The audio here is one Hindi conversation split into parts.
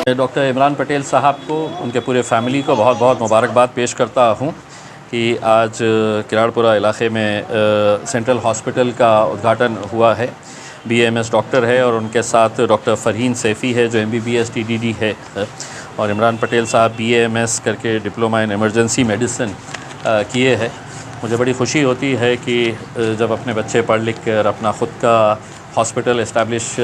डॉक्टर इमरान पटेल साहब को, उनके पूरे फैमिली को बहुत बहुत मुबारकबाद पेश करता हूँ कि आज किराड़पुरा इलाके में सेंट्रल हॉस्पिटल का उद्घाटन हुआ है। BAMS डॉक्टर है और उनके साथ डॉक्टर फ़रहीन सैफ़ी है जो MBBS TDD है, और इमरान पटेल साहब BAMS करके डिप्लोमा इन इमरजेंसी मेडिसिन किए हैं। मुझे बड़ी ख़ुशी होती है कि जब अपने बच्चे पढ़ लिख कर अपना ख़ुद का हॉस्पिटल इस्टेब्लिश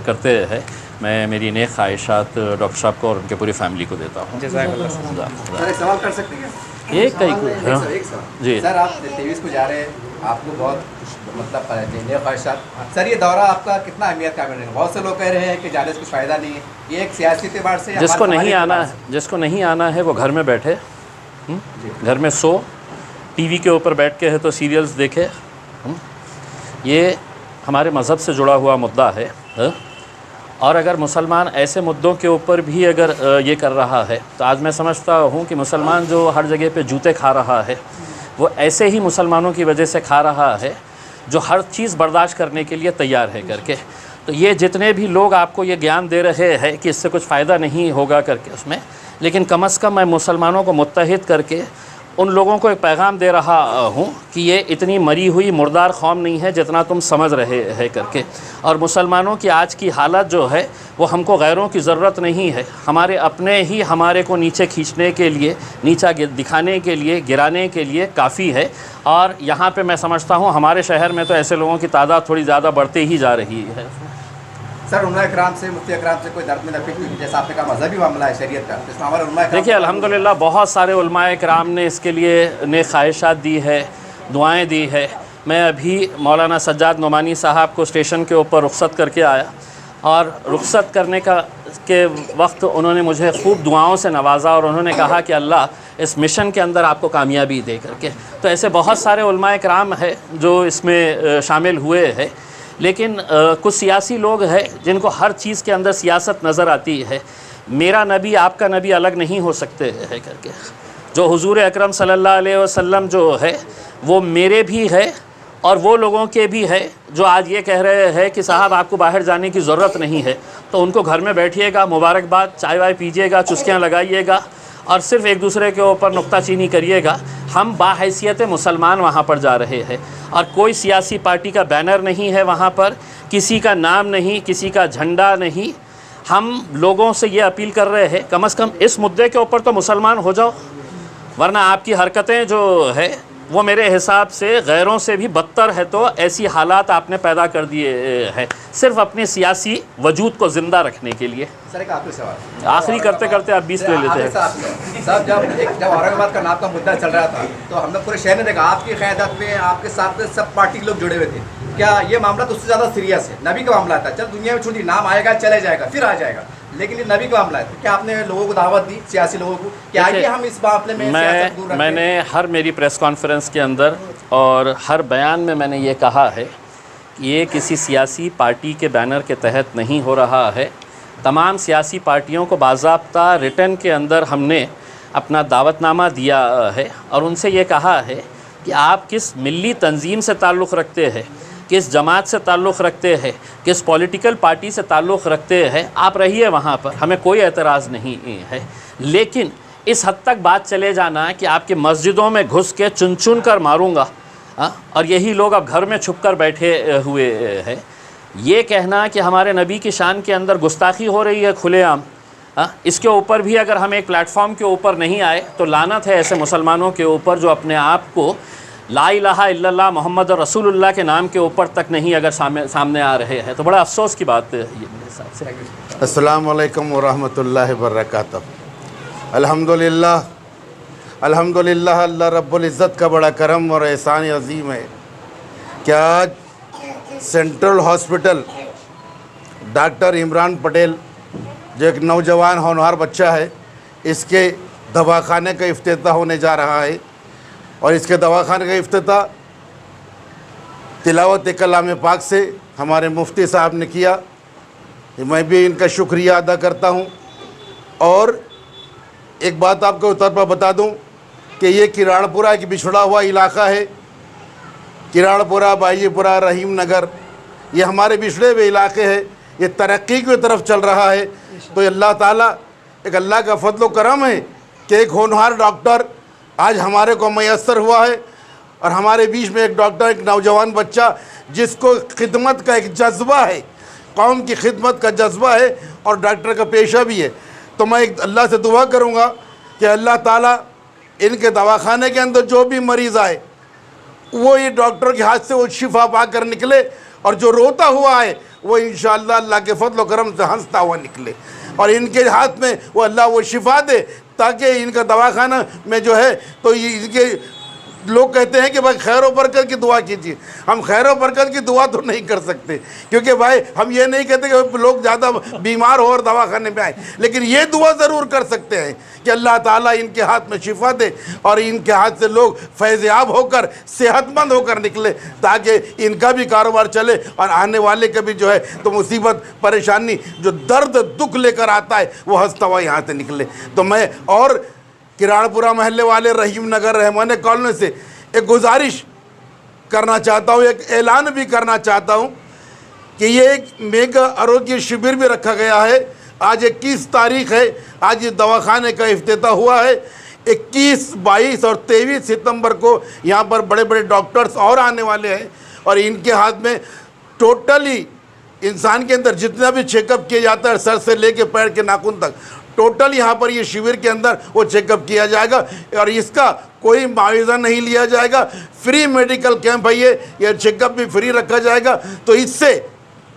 करते हैं, मैं मेरी नेक ख्वाहिशात डॉक्टर साहब को और उनके पूरी फैमिली को देता हूँ। सर एक सवाल कर सकते हैं? एक जी सर, आप 23 को जा रहे हैं, आपको बहुत मतलब नेक ख्वाहिशात। सर ये दौरा आपका कितना अहमियत का है? बहुत से लोग कह रहे हैं कि जाने से कुछ फ़ायदा नहीं है, ये एक सियासी एतबार से जिसको नहीं आना है वो घर में बैठे, घर में सो, टीवी के ऊपर बैठ के है तो सीरियल्स देखे। ये हमारे मज़हब से जुड़ा हुआ मुद्दा है, और अगर मुसलमान ऐसे मुद्दों के ऊपर भी अगर ये कर रहा है तो आज मैं समझता हूँ कि मुसलमान जो हर जगह पे जूते खा रहा है वो ऐसे ही मुसलमानों की वजह से खा रहा है जो हर चीज़ बर्दाश्त करने के लिए तैयार है करके। तो ये जितने भी लोग आपको ये ज्ञान दे रहे हैं कि इससे कुछ फ़ायदा नहीं होगा करके उसमें, लेकिन कम से कम मैं मुसलमानों को मुत्तहिद करके उन लोगों को एक पैगाम दे रहा हूँ कि ये इतनी मरी हुई मुर्दार कौम नहीं है जितना तुम समझ रहे हैं करके। और मुसलमानों की आज की हालत जो है वो हमको गैरों की ज़रूरत नहीं है, हमारे अपने ही हमारे को नीचे खींचने के लिए, नीचा दिखाने के लिए, गिराने के लिए काफ़ी है। और यहाँ पे मैं समझता हूँ हमारे शहर में तो ऐसे लोगों की तादाद थोड़ी ज़्यादा बढ़ती ही जा रही है। सर उलमा इकराम से, मुफ्ती इकराम से कोई दर्द में नफी, जैसा आपने कहा मजहबी मामला है शरीयत का, इसमें हमारे उलमा इकराम, देखिए अल्हम्दुलिल्लाह बहुत सारे उलमा इकराम ने इसके लिए नेक ख्वाहिशात दी है, दुआएं दी है। मैं अभी मौलाना सज्जाद नोमानी साहब को स्टेशन के ऊपर रुखसत करके आया, और रुखसत करने के वक्त उन्होंने मुझे खूब दुआओं से नवाजा और उन्होंने कहा कि अल्लाह इस मिशन के अंदर आपको कामयाबी दे करके। तो ऐसे बहुत सारे उलमा इकराम है जो इसमें शामिल हुए हैं, लेकिन कुछ सियासी लोग हैं जिनको हर चीज़ के अंदर सियासत नज़र आती है। मेरा नबी आपका नबी अलग नहीं हो सकते है करके। जो हुजूर अकरम सल्लल्लाहु अलैहि वसल्लम जो है वो मेरे भी है और वो लोगों के भी है जो आज ये कह रहे हैं कि साहब आपको बाहर जाने की ज़रूरत नहीं है, तो उनको घर में बैठिएगा, मुबारकबाद, चाय वाय पीजिएगा, चुस्कियाँ लगाइएगा और सिर्फ़ एक दूसरे के ऊपर नुक्ताचीनी करिएगा। हम बाहैसियत मुसलमान वहाँ पर जा रहे हैं और कोई सियासी पार्टी का बैनर नहीं है वहाँ पर, किसी का नाम नहीं, किसी का झंडा नहीं। हम लोगों से ये अपील कर रहे हैं कम से कम इस मुद्दे के ऊपर तो मुसलमान हो जाओ, वरना आपकी हरकतें जो है वो मेरे हिसाब से गैरों से भी बदतर है। तो ऐसी हालात आपने पैदा कर दिए हैं सिर्फ अपने सियासी वजूद को ज़िंदा रखने के लिए। सर एक आखिरी सवाल, आखिरी करते करते आप 20 ले लेते हैं। साहब जब औरंगाबाद का नाम का मुद्दा चल रहा था तो हम लोग पूरे शहर ने देखा आपकी क़यादत में आपके साथ सब पार्टी के लोग जुड़े हुए थे। क्या ये मामला तो उससे ज़्यादा सीरियस है? नबी का मामला था, चल दुनिया में छोटी, नाम आएगा चले जाएगा फिर आ जाएगा, लेकिन ये नबी का मामला है। तो क्या आपने लोगों को दावत दी, सियासी लोगों को, क्या आइए हम इस मामले में मैंने हर मेरी प्रेस कॉन्फ्रेंस के अंदर और हर बयान में मैंने ये कहा है कि ये किसी सियासी पार्टी के बैनर के तहत नहीं हो रहा है। तमाम सियासी पार्टियों को बाज़ाब्ता रिटर्न के अंदर हमने अपना दावतनामा दिया है और उनसे ये कहा है कि आप किस मिली तंजीम से ताल्लुक़ रखते हैं, किस जमात से ताल्लुक़ रखते हैं, किस पॉलिटिकल पार्टी से ताल्लुक़ रखते हैं, आप रहिए वहाँ पर, हमें कोई एतराज़ नहीं है। लेकिन इस हद तक बात चले जाना कि आपके मस्जिदों में घुस के चुन चुन कर मारूँगा, और यही लोग अब घर में छुप कर बैठे हुए हैं, ये कहना कि हमारे नबी की शान के अंदर गुस्ताखी हो रही है खुलेआम, इसके ऊपर भी अगर हम एक प्लेटफॉर्म के ऊपर नहीं आए तो लानत है ऐसे मुसलमानों के ऊपर जो अपने आप को ला इलाहा इल्लल्लाह मोहम्मद रसूलुल्लाह के नाम के ऊपर तक नहीं अगर सामने आ रहे हैं। तो बड़ा अफसोस की बात है ये मेरे हिसाब से। अस्सलाम वालेकुम व रहमतुल्लाहि व बरकातहू। अल्हम्दुलिल्लाह अल्हम्दुलिल्लाह, अल्लाह रब्बुल इज़्ज़त का बड़ा करम और एहसान अज़ीम है कि आज central hospital doctor Imran Patel जो एक नौजवान होनहार बच्चा है, इसके दवाखाने का इफ्तिताह होने जा रहा है। और इसके दवाखाने का इफ्तिताह तिलावत कलाम पाक से हमारे मुफ्ती साहब ने किया, मैं भी इनका शुक्रिया अदा करता हूँ। और एक बात आपको तौर पर बता दूं कि ये किराड़पुरा एक बिछड़ा हुआ इलाका है। किराड़पुरा, बाईजीपुरा, रहीम नगर, ये हमारे बिछड़े हुए इलाके हैं। ये तरक्की की तरफ चल रहा है। तो अल्लाह ताला, एक अल्लाह का फजल करम है कि एक होनहार डॉक्टर आज हमारे को मैसर हुआ है। और हमारे बीच में एक डॉक्टर, एक नौजवान बच्चा जिसको खिदमत का एक जज्बा है, कौम की खिदमत का जज्बा है और डॉक्टर का पेशा भी है। तो मैं एक अल्लाह से दुआ करूँगा कि अल्लाह ताला इनके दवाखाने के अंदर जो भी मरीज़ आए वो ये डॉक्टर के हाथ से वो शिफा पा कर निकले, और जो रोता हुआ है वो इंशाअल्लाह अल्लाह के फजल करम से हंसता हुआ निकले, और इनके हाथ में वो अल्लाह वो शिफा दे ताकि इनका दवाखाना में जो है तो ये इनके लोग कहते हैं कि भाई खैर व बरकत की दुआ कीजिए। हम खैर व बरकत की दुआ तो नहीं कर सकते, क्योंकि भाई हम ये नहीं कहते कि लोग ज़्यादा बीमार हो और दवाखाने में आए, लेकिन ये दुआ ज़रूर कर सकते हैं कि अल्लाह ताला इनके हाथ में शिफा दे और इनके हाथ से लोग फैज़याब होकर सेहतमंद होकर निकले, ताकि इनका भी कारोबार चले और आने वाले का भी जो है तो मुसीबत परेशानी जो दर्द दुख लेकर आता है वो हंसता हुआ यहाँ से निकले। तो मैं और किराड़पुरा महल्ले वाले, रहीम नगर, रहमाने कॉलोनी से एक गुजारिश करना चाहता हूँ, एक ऐलान भी करना चाहता हूँ कि ये एक मेगा आरोग्य शिविर भी रखा गया है। आज 21 तारीख है, आज इस दवाखाने का इफ्तिताह हुआ है। 21, 22 और 23 सितंबर को यहाँ पर बड़े बड़े डॉक्टर्स और आने वाले हैं, और इनके हाथ में टोटली इंसान के अंदर जितना भी चेकअप किया जाता है, सर से लेके पैर के नाखून तक, टोटल यहाँ पर ये शिविर के अंदर वो चेकअप किया जाएगा, और इसका कोई मुआवजा नहीं लिया जाएगा। फ्री मेडिकल कैंप है ये चेकअप भी फ्री रखा जाएगा। तो इससे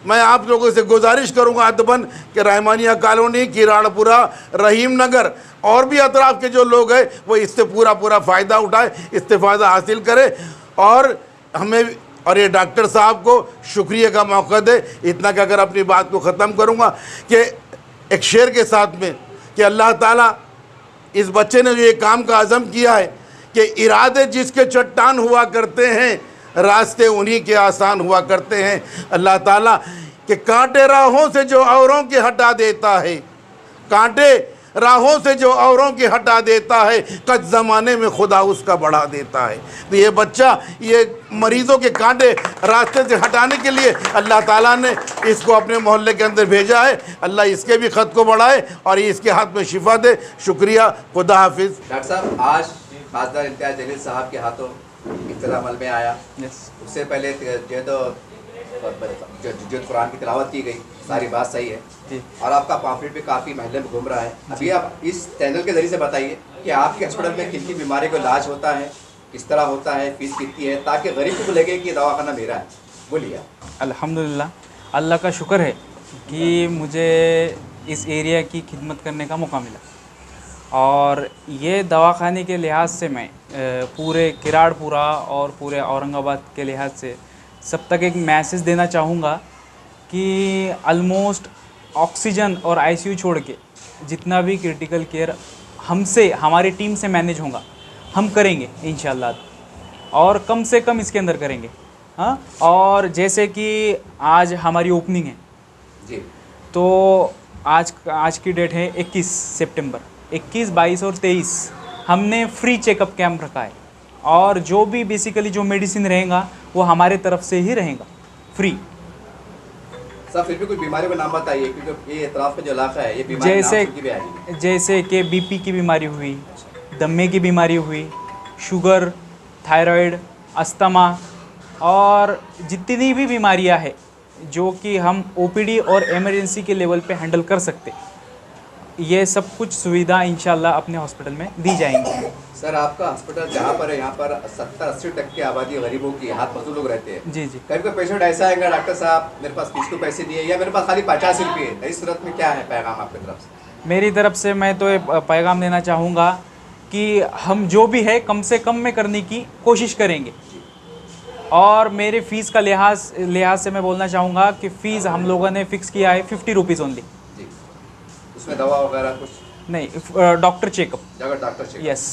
मैं आप लोगों से गुजारिश करूँगा अदबन कि रहमानिया कॉलोनी, किराड़पुरा, रहीम नगर और भी अतराफ़ के जो लोग हैं वो इससे पूरा फ़ायदा उठाए, इस्तेफ़ादा हासिल करें, और हमें और ये डॉक्टर साहब को शुक्रिया का मौका दे। इतना कहकर अपनी बात को ख़त्म करूँगा कि एक शेर के साथ में कि अल्लाह ताला इस बच्चे ने जो ये काम का अज़म किया है कि इरादे जिसके चट्टान हुआ करते हैं, रास्ते उन्हीं के आसान हुआ करते हैं। अल्लाह ताला के कांटे राहों से जो औरों के हटा देता है, कांटे राहों से जो औरों के हटा देता है, कद ज़माने में खुदा उसका बढ़ा देता है। तो ये बच्चा ये मरीज़ों के कांटे रास्ते से हटाने के लिए अल्लाह ताला ने इसको अपने मोहल्ले के अंदर भेजा है। अल्लाह इसके भी ख़त को बढ़ाए और इसके हाथ में शिफा दे। शुक्रिया, खुदा हाफिज़। डॉक्टर साहब, आज खासदार इम्तियाज़ जलील साहब के हाथों इफ्तिताह अमल में आया। उससे पहले जो कुरान की तिलावत की गई, सारी बात सही है, और आपका पॉम्फलेट भी काफ़ी महल्ले में घूम रहा है। अभी आप इस चैनल के ज़रिए से बताइए कि आपके हॉस्पिटल में किन किन बीमारी का इलाज होता है, किस तरह होता है, फीस कितनी है, ताकि गरीब को लगे कि दवाखाना मेरा है। बोलिए। अल्हम्दुलिल्लाह, अल्लाह का शुक्र है कि मुझे इस एरिया की खिदमत करने का मौका मिला, और ये दवाखाने के लिहाज से मैं पूरे किराड़पुरा और पूरे औरंगाबाद के लिहाज से सब तक एक मैसेज देना चाहूँगा कि ऑलमोस्ट ऑक्सीजन और आईसीयू छोड़ के जितना भी क्रिटिकल केयर हमसे, हमारी टीम से मैनेज होगा, हम करेंगे इंशाल्लाह, और कम से कम इसके अंदर करेंगे। हाँ, और जैसे कि आज हमारी ओपनिंग है जी, तो आज की डेट है 21 सितंबर। 21, 22 और 23 हमने फ्री चेकअप कैंप रखा है, और जो भी बेसिकली जो मेडिसिन रहेगा वो हमारे तरफ से ही रहेगा फ्री। सर फिर भी कोई बीमारी का नाम बताइए, क्योंकि ये इतराफ़ का जो इलाका है ये बीमारी जैसे कि बीपी की बीमारी हुई, दमे की बीमारी हुई, शुगर, थायराइड, अस्थमा, और जितनी भी बीमारियां हैं जो कि हम ओपीडी और इमरजेंसी के लेवल पे हैंडल कर सकते, ये सब कुछ सुविधा इंशाल्लाह अपने हॉस्पिटल में दी जाएंगी। सर आपका हॉस्पिटल जहाँ पर है, यहाँ पर 70-80% आबादी गरीबों की, हाथ मजदूर लोग रहते हैं। जी जी। कभी कोई पेशेंट ऐसा आएगा, डॉक्टर साहब मेरे पास फीस को पैसे दिए या मेरे पास खाली 50 रुपये है, इस सूरत में क्या है पैगाम आपकी तरफ से? मेरी तरफ से मैं तो ये पैगाम देना चाहूँगा कि हम जो भी है कम से कम में करने की कोशिश करेंगे, और मेरे फ़ीस का लिहाज से मैं बोलना चाहूँगा कि फ़ीस हम लोगों ने फ़िक्स किया है 50 रुपीज़ ओनली। जी, उसमें दवा वगैरह कुछ नहीं, doctor checkup. Doctor checkup, yes.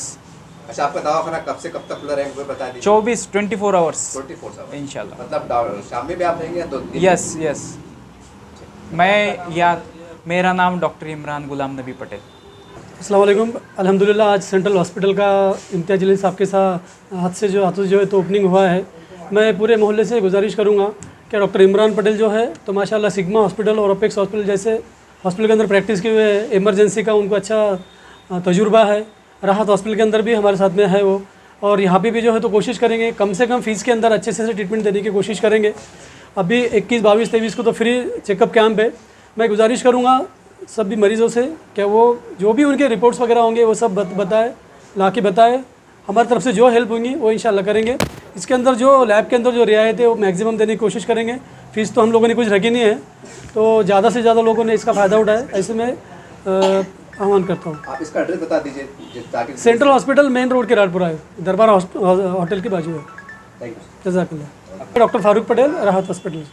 अच्छा, आपका दवाखाना कब से कब तक खुला रहेगा बता दीजिए? 24 आवर्स 24 आवर्स इंशाल्लाह। मतलब शाम में भी आप रहेंगे या 2 दिन? यस। मेरा नाम डॉक्टर इमरान गुलाम नबी पटेल। अस्सलाम वालेकुम। अल्हम्दुलिल्लाह आज सेंट्रल हॉस्पिटल का इम्तियाज़ जलील साहब के साथ हाथों से जो है तो ओपनिंग हुआ है। मैं पूरे मोहल्ले से गुजारिश करूँगा कि डॉक्टर इमरान पटेल जो है तो माशाल्लाह सिग्मा हॉस्पिटल और अपेक्स हॉस्पिटल जैसे हॉस्पिटल के अंदर प्रैक्टिस किए हुए इमरजेंसी का उनको अच्छा तजुर्बा है। राहत हॉस्पिटल के अंदर भी हमारे साथ में है वो, और यहाँ पे भी जो है तो कोशिश करेंगे कम से कम फ़ीस के अंदर अच्छे से ट्रीटमेंट देने की कोशिश करेंगे। अभी 21, 22, 23 को तो फ्री चेकअप कैंप है। मैं गुजारिश करूँगा सभी मरीज़ों से कि वो जो भी उनके रिपोर्ट्स वगैरह होंगे वो सब बताए, ला के बताए। हमारी तरफ से जो हेल्प होंगी वो इंशाल्लाह करेंगे। इसके अंदर जो लैब के अंदर जो रियायत है वो मैक्सिमम देने की कोशिश करेंगे। फ़ीस तो हम लोगों ने कुछ रखी नहीं है, तो ज़्यादा से ज़्यादा लोगों ने इसका फ़ायदा उठाया, ऐसे में आह्वान करता हूँ। आप इसका एड्रेस बता दीजिए ताकि सेंट्रल हॉस्पिटल मेन रोड के राजपुरा है, दरबार होटल के बाजू है। Thank you. जज़ाकल्लाह। Doctor Farooq Patel, Rahat hospital.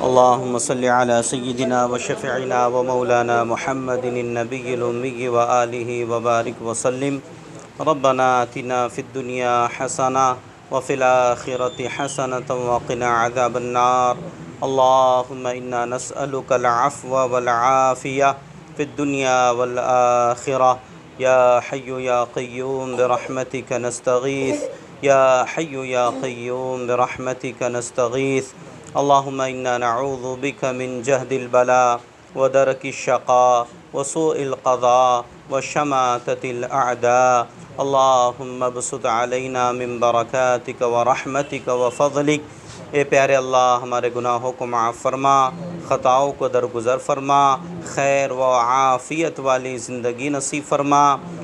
अल्लाहुम्मा सल्लि अला सय्यिदिना व शफ़ीइना व मौलाना मुहम्मदिन नबिय्यिल उम्मी व आलिहि व बारिक व सल्लिम। रब्बना आतिना फ़िद दुनिया हसना व फ़िल आखिरति हसनतन व क़िना अज़ाबन नार। अल्लाहुम्मा इन्ना नस्अलुकल अफ़्व वल आफ़िया फ़िद दुनिया वल आखिरह। या हय्यु या क़य्यूम बिरहमतिक नस्तगीथ, या हय्यु या क़य्यूम बिरहमतिक नस्तगीथ। अल्लाहुम्मा इन्ना नऊज़ु बिका मिन जहदिल बला व दरकिश शक़ा व सूइल क़ज़ा व शमाततिल अअदा। अल्लाहुम्मा बसुत अलैना मिन बरकातिक व रहमतिक व फ़ज़लिक। ए प्यारे अल्लाह, हमारे गुनाहों को माफ़ फ़रमा, ख़ताओं को दरगुज़र फ़रमा, खैर व आफ़ियत वाली ज़िंदगी नसीब फ़रमा।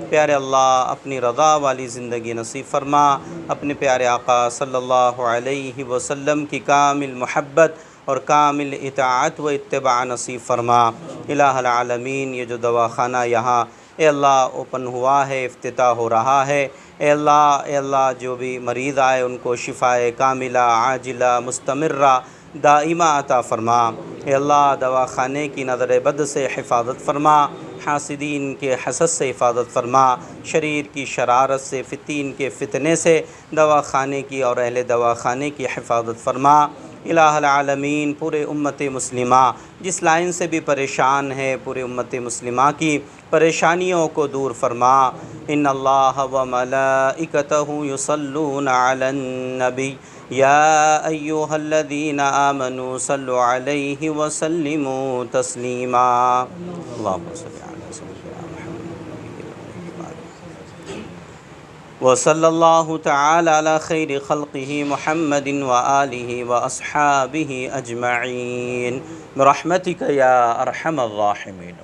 प्यारे अल्लाह, अपनी रज़ा वाली ज़िंदगी नसीब फ़रमा। अपने प्यारे आका सल्लल्लाहु अलैहि वसल्लम की कामिल मोहब्बत और कामिल इताअत व इत्तिबा नसीब फ़रमा। इलाहुल आलमीन, ये जो दवाख़ाना यहाँ ए अल्लाह ओपन हुआ है, इफ्तिताह हो रहा है, ए अल्लाह जो भी मरीज़ आए उनको शिफ़ाए कामिला आजिला मुस्तमिर्रा दाइमा अता फ़रमा। ए अल्लाह, दवाख़ाने की नज़र बद से हिफाजत फ़रमा, हासिदीन के हसद से हिफाजत फरमा, शरीर की शरारत से, फितीन के फितने से दवाखाने की और अहले दवाखाने की हिफाजत फरमा। इलाहुल आलमीन पूरे उम्मत मुस्लिमा जिस लाइन से भी परेशान है, पूरे उम्मत मुस्लिमा की परेशानियों को दूर फरमा। इन्नल्लाह व मलाइकतहु युसल्लूना अलन नबी या अय्युहल्लज़ीना आमनू सल्लु अलैहि व सल्लिमू तस्लीमा। अल्लाहुम्मा सल्लि अला सय्यिदिना व सल्लल्लाहु तआला अला खैरि खल्क़िही मुहम्मदिन व आलिही व अस्हाबिही अजमईन बिरहमतिका या अरहमर राहिमीन।